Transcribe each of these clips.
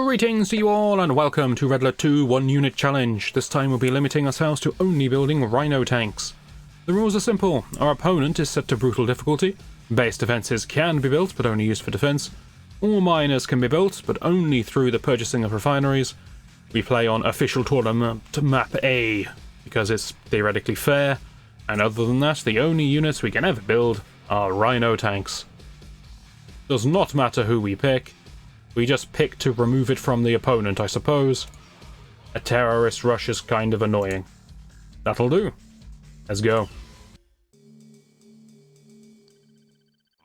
Greetings to you all and welcome to Red Alert 2 1 Unit Challenge. This time we'll be limiting ourselves to only building Rhino Tanks. The rules are simple. Our opponent is set to brutal difficulty. Base defences can be built but only used for defence. All miners can be built but only through the purchasing of refineries. We play on official tournament map A because it's theoretically fair. And other than that, the only units we can ever build are Rhino Tanks. Does not matter who we pick. We just pick to remove it from the opponent, I suppose. A terrorist rush is kind of annoying. That'll do. Let's go.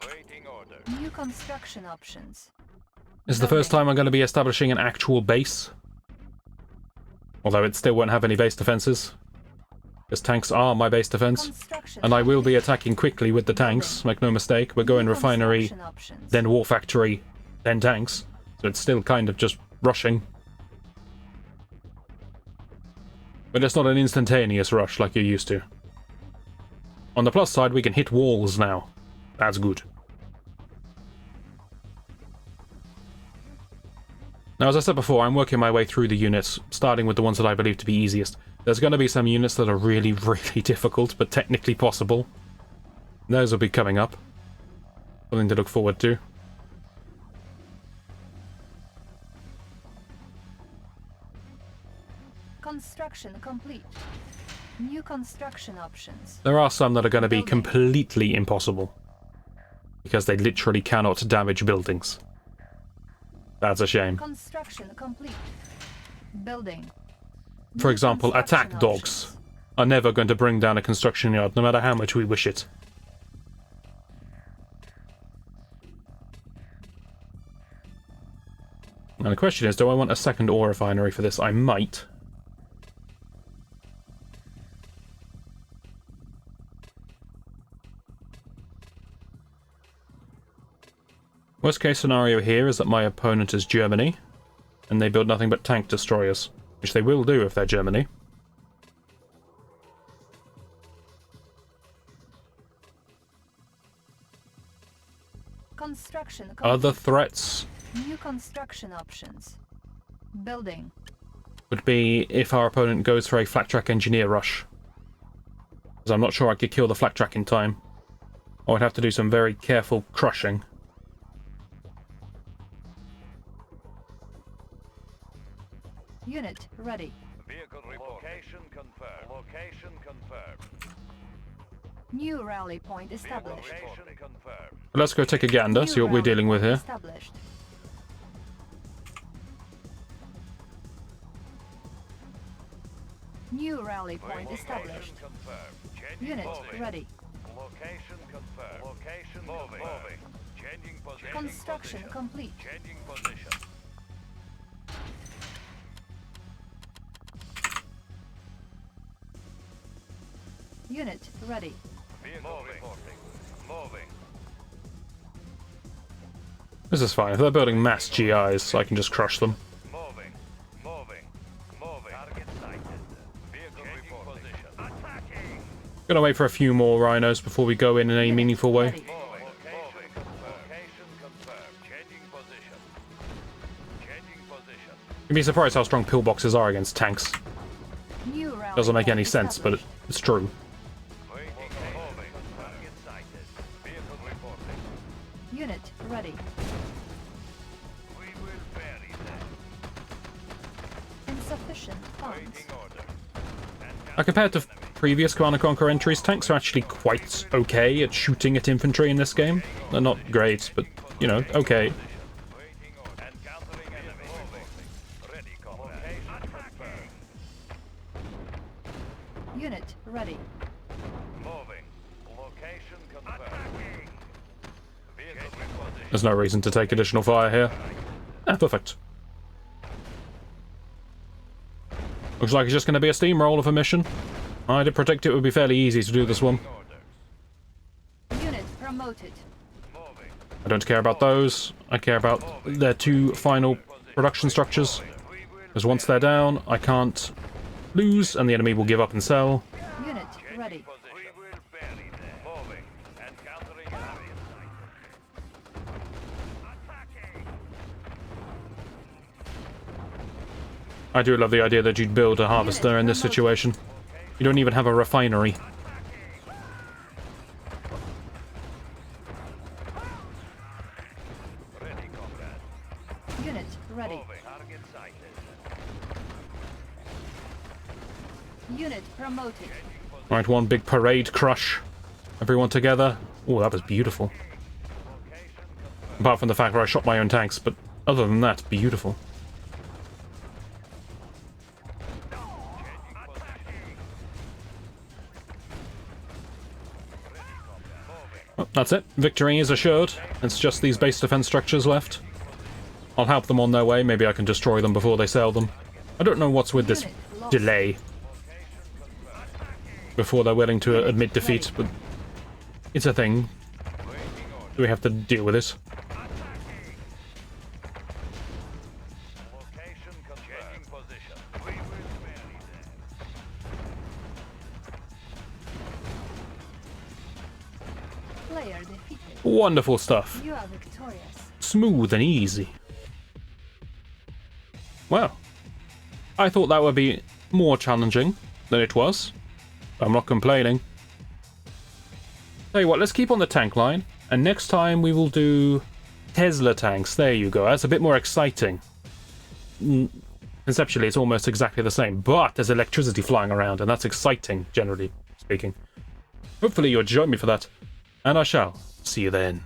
Waiting order. New construction options. This is the first time I'm going to be establishing an actual base. Although it still won't have any base defenses. Because tanks are my base defense. And I will be attacking quickly with the tanks, make no mistake. We're going refinery, then war factory, then tanks. So it's still kind of just rushing. But it's not an instantaneous rush like you're used to. On the plus side, we can hit walls now. That's good. Now, as I said before, I'm working my way through the units, starting with the ones that I believe to be easiest. There's going to be some units that are really, really difficult, but technically possible. Those will be coming up. Something to look forward to. Construction complete. New construction options. There are some that are going to be completely impossible. Because they literally cannot damage buildings. That's a shame. Construction complete. Building. For example, attack dogs are never going to bring down a construction yard, no matter how much we wish it. Now the question is, do I want a second ore refinery for this? I might. Worst case scenario here is that my opponent is Germany, and they build nothing but tank destroyers, which they will do if they're Germany. Construction complete. Other threats New construction options. Building. would be if our opponent goes for a flat track engineer rush. Because I'm not sure I could kill the flat track in time. I would have to do some very careful crushing. Unit ready. Vehicle location confirmed. Location confirmed. New rally point established. Location confirmed. But let's go take a gander, see what we're dealing with here. Established. New rally point established. Unit ready. Location confirmed. Location moving. Changing position. Construction complete. Changing position. Unit ready. Vehicle reporting. Moving. This is fine. If they're building mass GIs, I can just crush them. Moving. Moving. Moving. Target sighted. Vehicle reporting. Position. Attacking. Gonna wait for a few more rhinos before we go in any meaningful way. Ready. Location confirmed. Changing position. Changing position. You'd be surprised how strong pillboxes are against tanks. New rally Doesn't make point any sense, but established. it's true. Waiting. Moving. Target sighted. Vehicle reporting. Unit ready. We will bury them. Insufficient funds. Waiting order. Compared to previous Command & Conquer entries, tanks are actually quite okay at shooting at infantry in this game. They're not great, but, you know, okay. Waiting order. Encountering enemy. Moving. Ready, comrade. Attacking. Unit ready. Moving. Location confirmed. Attacking. Vehicle reposition. There's no reason to take additional fire here. Ah, perfect. Looks like it's just going to be a steamroll of a mission. I did predict it would be fairly easy to do this one. Unit promoted. Moving. I don't care about those. I care about their two final production structures. Because once they're down, I can't lose, and the enemy will give up and sell. Unit ready. We will bury them. Moving. Encountering enemy. Attacking. I do love the idea that you'd build a harvester in this situation. You don't even have a refinery. Ready, comrade. Unit ready. Moving. Target sighted. Unit promoted. Right, one big parade crush. Everyone together. Oh, that was beautiful. Apart from the fact where I shot my own tanks, but other than that, beautiful. Oh, that's it. Victory is assured. It's just these base defense structures left. I'll help them on their way. Maybe I can destroy them before they sail them. I don't know what's with this delay before they're willing to admit defeat, but it's a thing. We have to deal with it. Location confirmed. Changing position. We will bury them. Player defeated. Wonderful stuff. You are victorious. Smooth and easy. Well, I thought that would be more challenging than it was. I'm not complaining. Tell you what, let's keep on the tank line, and next time we will do Tesla tanks. There you go. That's a bit more exciting. Conceptually, it's almost exactly the same, but there's electricity flying around, and that's exciting, generally speaking. Hopefully you'll join me for that, and I shall see you then.